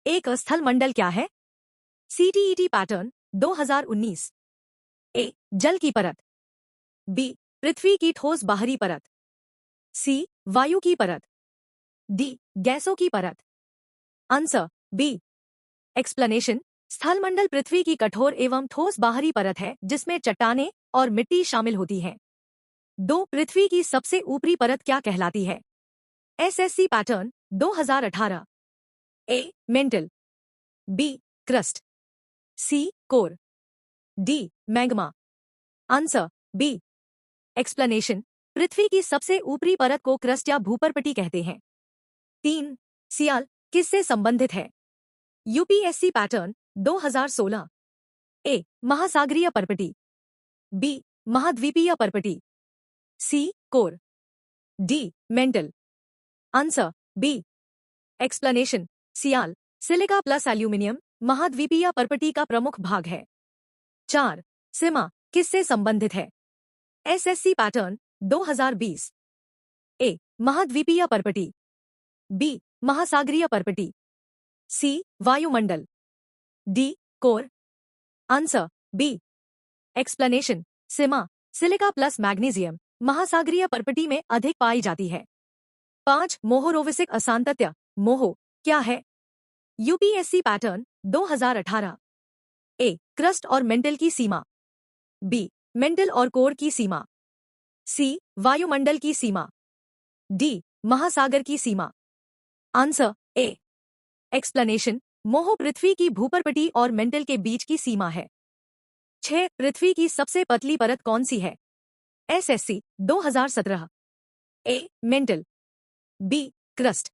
एक स्थल मंडल क्या है? CTET pattern 2019। ए जल की परत, बी पृथ्वी की ठोस बाहरी परत, सी वायु की परत, डी गैसों की परत। Answer B. एक्सप्लेनेशन। स्थलमंडल पृथ्वी की कठोर एवं ठोस बाहरी परत है जिसमें चट्टानें और मिट्टी शामिल होती हैं। दो पृथ्वी की सबसे ऊपरी परत क्या कहलाती है? SSC pattern 2018। A mantle, B crust, C core, D magma. Answer B. Explanation. पृथ्वी की सबसे ऊपरी परत को क्रस्ट या भूपर्पटी कहते हैं। 3 सियाल किससे संबंधित है? UPSC pattern 2016। ए महासागरीय पर्पटी, बी महाद्वीपीय पर्पटी, C core, D mantle. Answer B. Explanation. Sial silica plus aluminium महाद्वीपीय पर्पटी का प्रमुख भाग है। 4 सिमा किससे संबंधित है? SSC pattern 2020। ए महाद्वीपीय पर्पटी, बी महासागरीय पर्पटी, सी वायुमंडल, D core. Answer B. Explanation. Sima silica plus magnesium महासागरीय पर्पटी में अधिक पाई जाती है। 5 मोहोरोविसिक असांतत्य मोहो क्या है? UPSC pattern 2018। ए क्रस्ट और मेंटल की सीमा, बी मेंटल और कोर की सीमा, सी वायुमंडल की सीमा, डी महासागर की सीमा। Answer A. एक्सप्लेनेशन। मोहो पृथ्वी की भूपर्पटी और मेंटल के बीच की सीमा है। 6 पृथ्वी की सबसे पतली परत कौन सी है? SSC 2017। A mantle, B crust,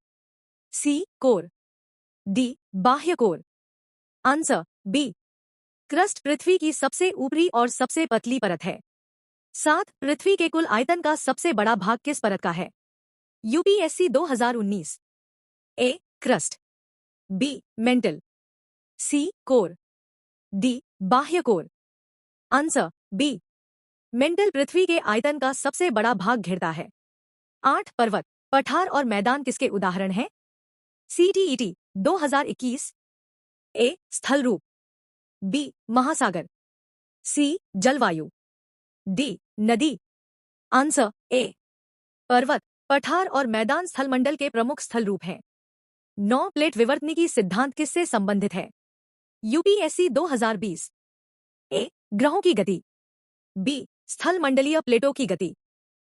C core, D बाह्य कोर। Answer B. क्रस्ट पृथ्वी की सबसे ऊपरी और सबसे पतली परत है। 7 पृथ्वी के कुल आयतन का सबसे बड़ा भाग किस परत का है? UPSC 2019। A crust, B mantle, C core, D बाह्य कोर। Answer B. मेंटल पृथ्वी के आयतन का सबसे बड़ा भाग घेरता है। 8 पर्वत, पठार और मैदान किसके उदाहरण हैं? सीटीईटी 2021। ए स्थल रूप, बी महासागर, सी जलवायु, डी नदी। Answer A. पर्वत, पठार और मैदान स्थलमंडल के प्रमुख स्थल रूप हैं। 9 प्लेट विवर्तनिकी सिद्धांत किससे संबंधित है? यूपीएससी 2020। ए ग्रहों की गति, बी स्थलमंडलीय प्लेटों की गति,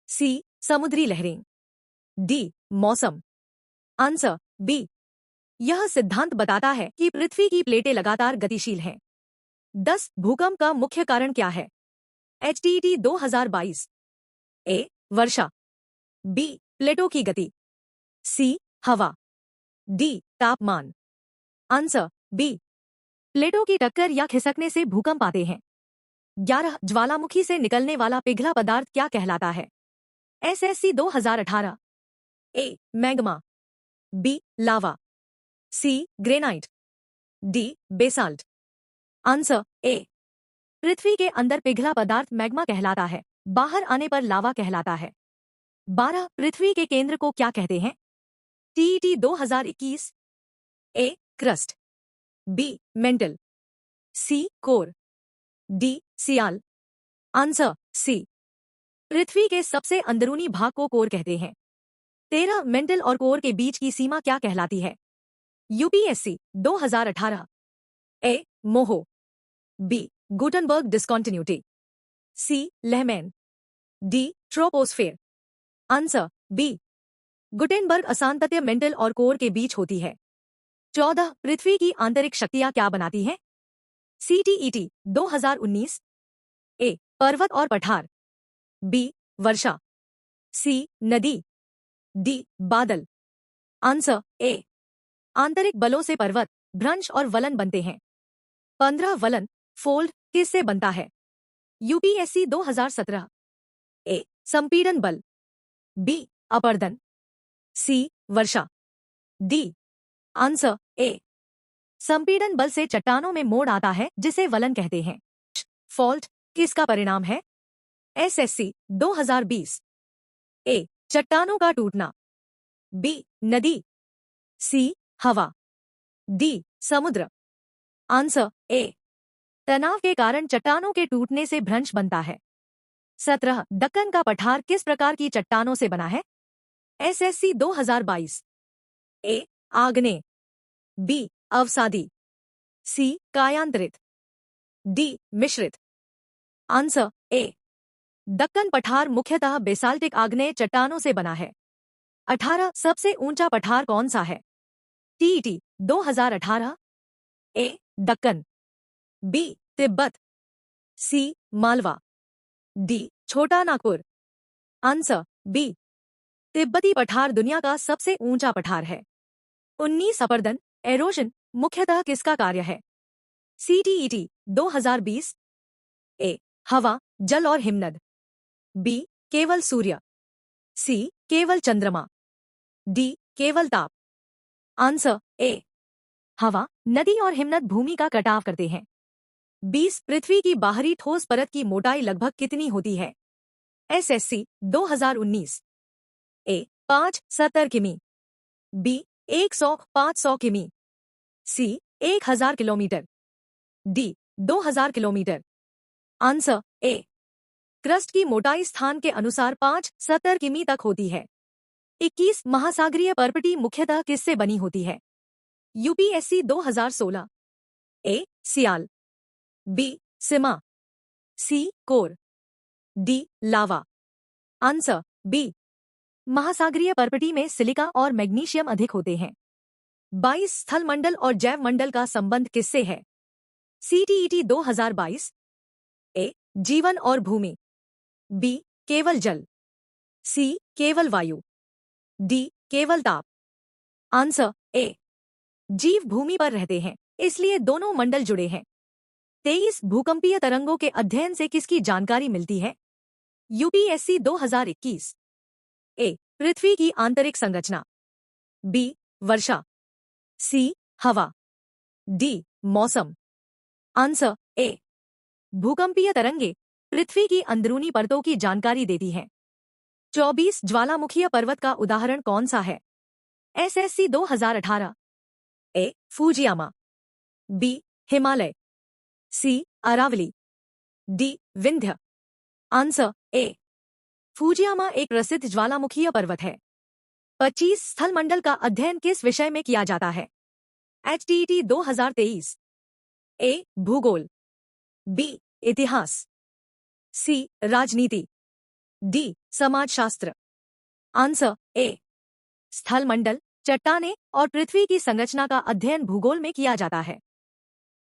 सी समुद्री लहरें, डी मौसम। Answer B. यह सिद्धांत बताता है कि पृथ्वी की प्लेटें लगातार गतिशील हैं। 10 भूकंप का मुख्य कारण क्या है? एचटीटी 2022। ए वर्षा, बी प्लेटों की गति, सी हवा, डी तापमान। Answer B. प्लेटों की टक्कर या खिसकने से भूकंप आते हैं। 11 ज्वालामुखी से निकलने वाला पिघला पदार्थ क्या कहलाता है? SSC 2018। A magma, B lava, C granite, D basalt. Answer A. पृथ्वी के अंदर पिघला पदार्थ मैग्मा कहलाता है, बाहर आने पर लावा कहलाता है। 12 पृथ्वी के केंद्र को क्या कहते हैं? TET 2021। A crust, B mantle, C core, D sial. Answer C. पृथ्वी के सबसे अंदरूनी भाग को कोर कहते हैं। 13 मेंटल और कोर के बीच की सीमा क्या कहलाती है? UPSC 2018। A Moho, B Gutenberg discontinuity, C Lehmann, D troposphere. Answer B. Gutenberg असांतत्य मेंटल और कोर के बीच होती है। 14 पृथ्वी की आंतरिक शक्तियां क्या बनाती हैं? सीटीईटी 2019। ए पर्वत और पठार, बी वर्षा, सी नदी, डी बादल। Answer A. आंतरिक बलों से पर्वत, भ्रंश और वलन बनते हैं। 15 वलन फोल्ड किससे बनता है? यूपीएससी 2017। ए संपीड़न बल, बी अपर्दन, सी वर्षा, डी। Answer A. संपीड़न बल से चट्टानों में मोड़ आता है जिसे वलन कहते हैं। फॉल्ट किसका परिणाम है? एसएससी 2020। ए चट्टानों का टूटना, बी नदी, सी हवा, डी समुद्र। आंसर ए तनाव के कारण चट्टानों के टूटने से भ्रंश बनता है। 17 दक्कन का पठार किस प्रकार की चट्टानों से बना है? एसएससी 2022। ए आग्नेय, बी अवसादी, सी कायांतरित, डी मिश्रित। आंसर ए दक्कन पठार मुख्यतः बेसाल्टिक आग्नेय चट्टानों से बना है। 18 सबसे ऊंचा पठार कौन सा है? टीईटी 2018। ए दक्कन, बी तिब्बत, सी मालवा, डी छोटा नागपुर। आंसर बी तिब्बती पठार दुनिया का सबसे ऊंचा पठार है। 19 अपर्दन एरोजन मुख्यतः किसका कार्य है? सीटीईटी 2020। ए हवा, जल और हिमनद, बी केवल सूर्य, सी केवल चंद्रमा, डी केवल ताप। आंसर ए हवा, नदी और हिमनद भूमि का कटाव करते हैं। 20 पृथ्वी की बाहरी ठोस परत की मोटाई लगभग कितनी होती है? एसएससी 2019। ए 570 किमी, बी 100-500 किमी, सी 1000 kilometre, D 2000 kilometre. Answer A crust की मोटाई स्थान के अनुसार 570 किमी तक होती है। 21 महासागरीय पर्पटी मुख्यतः किससे बनी होती है? यूपीएससी 2016। ए सियाल, बी सिमा, सी कोर, डी लावा। आंसर बी महासागरीय पर्पटी में सिलिका और मैग्नीशियम अधिक होते हैं। 22 स्थल मंडल और जैव मंडल का संबंध किससे है? सीटीईटी 2022। ए जीवन और भूमि, बी केवल जल, सी केवल वायु, डी केवल ताप। आंसर ए जीव भूमि पर रहते हैं, इसलिए दोनों मंडल जुड़े हैं। 23 भूकंपीय तरंगों के अध्ययन से किसकी जानकारी मिलती है? यूपीएससी 2021। ए पृथ्वी की आंतरिक संरचना, बी वर्षा, सी हवा, डी मौसम। आंसर ए भूकंपीय तरंगे पृथ्वी की अंदरूनी परतों की जानकारी देती हैं। 24 ज्वालामुखीय पर्वत का उदाहरण कौन सा है? SSC 2018। A Fujiyama, B Himalaya, C Aravalli, D Vindhya. Answer A Fujiyama एक प्रसिद्ध ज्वालामुखीय पर्वत है। 25 स्थल मंडल का अध्ययन किस विषय में किया जाता है? एचटीईटी 2023। ए भूगोल, बी इतिहास, सी राजनीति, डी समाजशास्त्र। आंसर ए स्थल मंडल, चट्टानें और पृथ्वी की संरचना का अध्ययन भूगोल में किया जाता है।